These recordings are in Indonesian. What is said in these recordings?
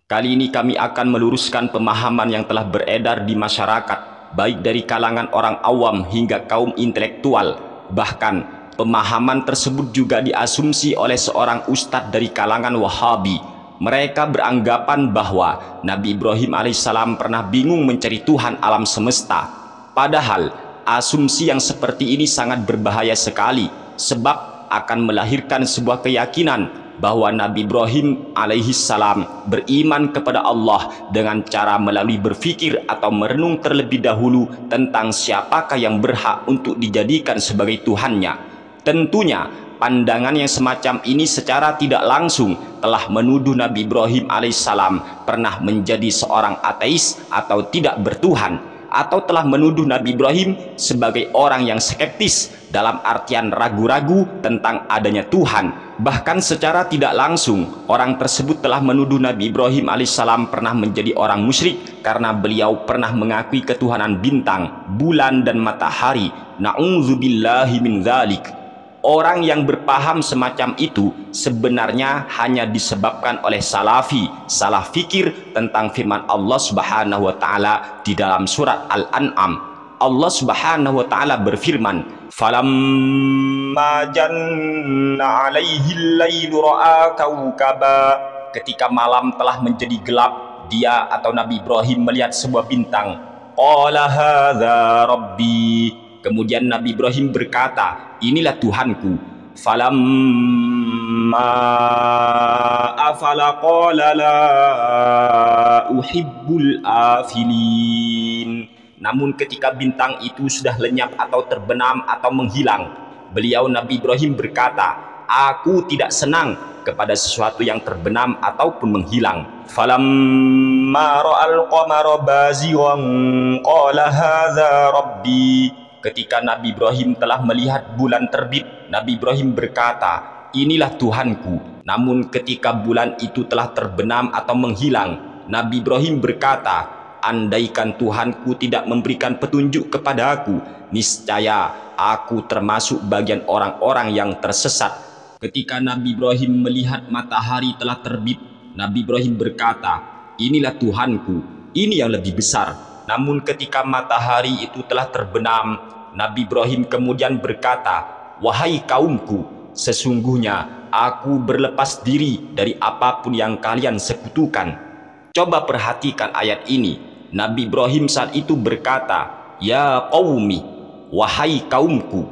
Kali ini kami akan meluruskan pemahaman yang telah beredar di masyarakat, baik dari kalangan orang awam hingga kaum intelektual. Bahkan pemahaman tersebut juga diasumsi oleh seorang ustadz dari kalangan Wahabi. Mereka beranggapan bahwa Nabi Ibrahim alaihissalam pernah bingung mencari Tuhan alam semesta. Padahal asumsi yang seperti ini sangat berbahaya sekali, sebab akan melahirkan sebuah keyakinan bahwa Nabi Ibrahim alaihissalam beriman kepada Allah dengan cara melalui berpikir atau merenung terlebih dahulu tentang siapakah yang berhak untuk dijadikan sebagai Tuhannya. Tentunya pandangan yang semacam ini secara tidak langsung telah menuduh Nabi Ibrahim alaihissalam pernah menjadi seorang ateis atau tidak bertuhan, atau telah menuduh Nabi Ibrahim sebagai orang yang skeptis dalam artian ragu-ragu tentang adanya Tuhan. Bahkan secara tidak langsung orang tersebut telah menuduh Nabi Ibrahim alaihissalam pernah menjadi orang musyrik karena beliau pernah mengakui ketuhanan bintang, bulan dan matahari. Na'udzubillahi min dzalik. Orang yang berpaham semacam itu sebenarnya hanya disebabkan oleh salah fikir tentang firman Allah Subhanahu wa taala di dalam surat Al-An'am. Allah Subhanahu wa taala berfirman, "Falamma janna 'alaihil lailu ra'a kaukaba." Ketika malam telah menjadi gelap, dia atau Nabi Ibrahim melihat sebuah bintang. Qala hadza rabbi. Kemudian Nabi Ibrahim berkata, inilah Tuhanku. Falamma afala qala la uhibbul afilin. Namun ketika bintang itu sudah lenyap atau terbenam atau menghilang, beliau Nabi Ibrahim berkata, aku tidak senang kepada sesuatu yang terbenam ataupun menghilang. Falamma ra'al qamara bazighan qala hadza rabbi. Ketika Nabi Ibrahim telah melihat bulan terbit, Nabi Ibrahim berkata, inilah Tuhanku. Namun ketika bulan itu telah terbenam atau menghilang, Nabi Ibrahim berkata, andaikan Tuhanku tidak memberikan petunjuk kepada aku, niscaya aku termasuk bagian orang-orang yang tersesat. Ketika Nabi Ibrahim melihat matahari telah terbit, Nabi Ibrahim berkata, inilah Tuhanku, ini yang lebih besar. Namun ketika matahari itu telah terbenam, Nabi Ibrahim kemudian berkata, wahai kaumku, sesungguhnya aku berlepas diri dari apapun yang kalian sekutukan. Coba perhatikan ayat ini. Nabi Ibrahim saat itu berkata, ya qaumi, wahai kaumku.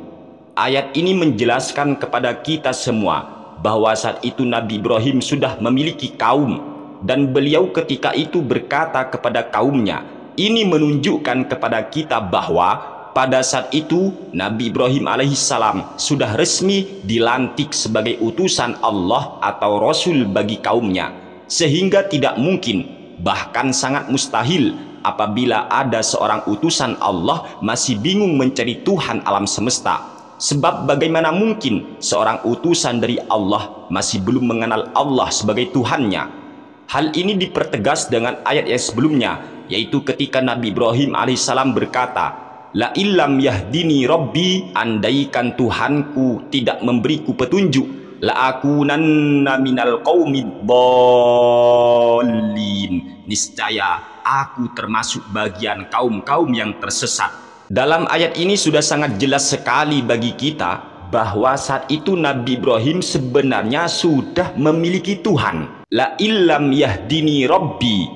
Ayat ini menjelaskan kepada kita semua bahwa saat itu Nabi Ibrahim sudah memiliki kaum, dan beliau ketika itu berkata kepada kaumnya. Ini menunjukkan kepada kita bahwa pada saat itu Nabi Ibrahim alaihissalam sudah resmi dilantik sebagai utusan Allah atau Rasul bagi kaumnya, sehingga tidak mungkin, bahkan sangat mustahil apabila ada seorang utusan Allah masih bingung mencari Tuhan alam semesta. Sebab bagaimana mungkin seorang utusan dari Allah masih belum mengenal Allah sebagai Tuhannya? Hal ini dipertegas dengan ayat yang sebelumnya, yaitu ketika Nabi Ibrahim alaihissalam berkata, la illam yahdini rabbi, andaikan Tuhanku tidak memberiku petunjuk, la akunanna minal qaumid dhalin, niscaya aku termasuk bagian kaum-kaum yang tersesat. Dalam ayat ini sudah sangat jelas sekali bagi kita bahwa saat itu Nabi Ibrahim sebenarnya sudah memiliki Tuhan. La illam yahdini rabbi,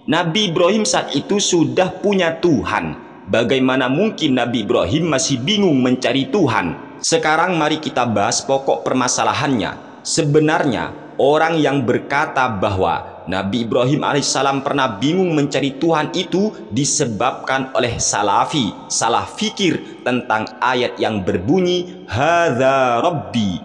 Nabi Ibrahim saat itu sudah punya Tuhan. Bagaimana mungkin Nabi Ibrahim masih bingung mencari Tuhan? Sekarang mari kita bahas pokok permasalahannya. Sebenarnya orang yang berkata bahwa Nabi Ibrahim alaihissalam pernah bingung mencari Tuhan itu disebabkan oleh salah fikir tentang ayat yang berbunyi hadza rabbi.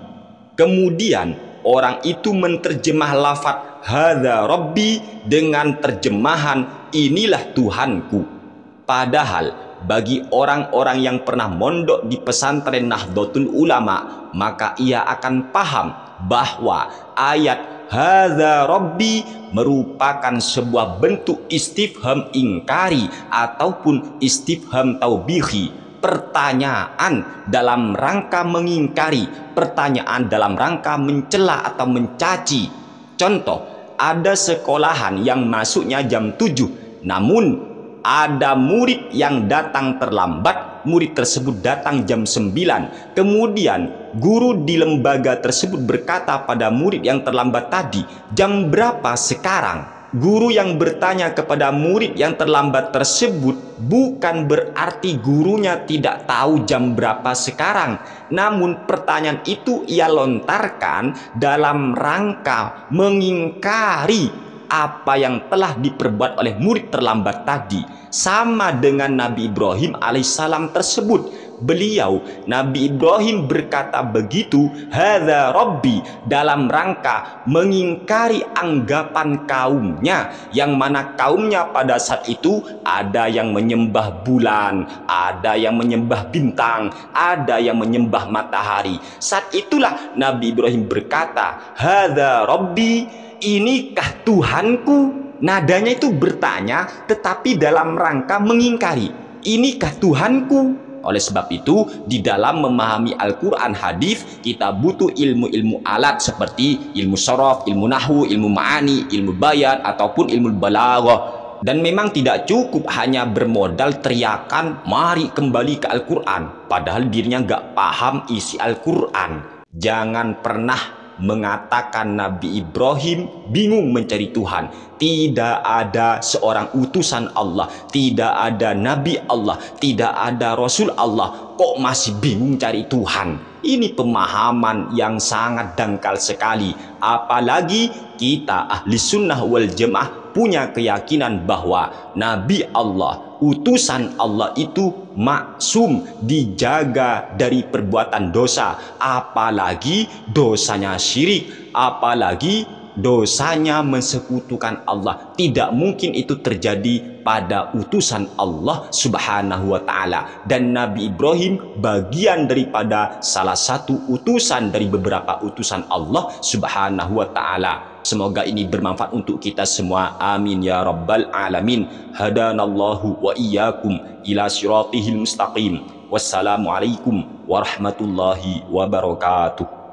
Kemudian orang itu menerjemah lafaz hadza rabbi dengan terjemahan inilah Tuhanku. Padahal bagi orang-orang yang pernah mondok di pesantren Nahdlatul Ulama, maka ia akan paham bahwa ayat hadza rabbi merupakan sebuah bentuk istifham ingkari ataupun istifham taubihi, pertanyaan dalam rangka mengingkari, pertanyaan dalam rangka mencela atau mencaci. Contoh, ada sekolahan yang masuknya jam 7, namun ada murid yang datang terlambat, murid tersebut datang jam 9. Kemudian guru di lembaga tersebut berkata pada murid yang terlambat tadi, "Jam berapa sekarang?" Guru yang bertanya kepada murid yang terlambat tersebut bukan berarti gurunya tidak tahu jam berapa sekarang. Namun pertanyaan itu ia lontarkan dalam rangka mengingkari apa yang telah diperbuat oleh murid terlambat tadi. Sama dengan Nabi Ibrahim alaihissalam tersebut. Beliau, Nabi Ibrahim berkata begitu, hadza rabbi, dalam rangka mengingkari anggapan kaumnya, yang mana kaumnya pada saat itu ada yang menyembah bulan, ada yang menyembah bintang, ada yang menyembah matahari. Saat itulah Nabi Ibrahim berkata, hadza rabbi, inikah Tuhanku? Nadanya itu bertanya tetapi dalam rangka mengingkari, inikah Tuhanku? Oleh sebab itu, di dalam memahami Al-Quran hadis, kita butuh ilmu-ilmu alat seperti ilmu sharaf, ilmu nahwu, ilmu ma'ani, ilmu bayan, ataupun ilmu balaghah. Dan memang tidak cukup hanya bermodal teriakan, mari kembali ke Al-Quran, padahal dirinya nggak paham isi Al-Quran. Jangan pernah mengatakan Nabi Ibrahim bingung mencari Tuhan. Tidak ada seorang utusan Allah, tidak ada Nabi Allah, tidak ada Rasul Allah, kok masih bingung cari Tuhan? Ini pemahaman yang sangat dangkal sekali. Apalagi kita ahli sunnah wal jamaah punya keyakinan bahwa Nabi Allah, utusan Allah itu maksum, dijaga dari perbuatan dosa, apalagi dosanya syirik, apalagi dosanya mensekutukan Allah. Tidak mungkin itu terjadi pada utusan Allah subhanahu wa ta'ala. Dan Nabi Ibrahim bagian daripada salah satu utusan dari beberapa utusan Allah subhanahu wa ta'ala. Semoga ini bermanfaat untuk kita semua. Amin ya rabbal alamin. Hadanallahu wa iyyakum ila siratihil mustaqim. Wassalamualaikum warahmatullahi wabarakatuh.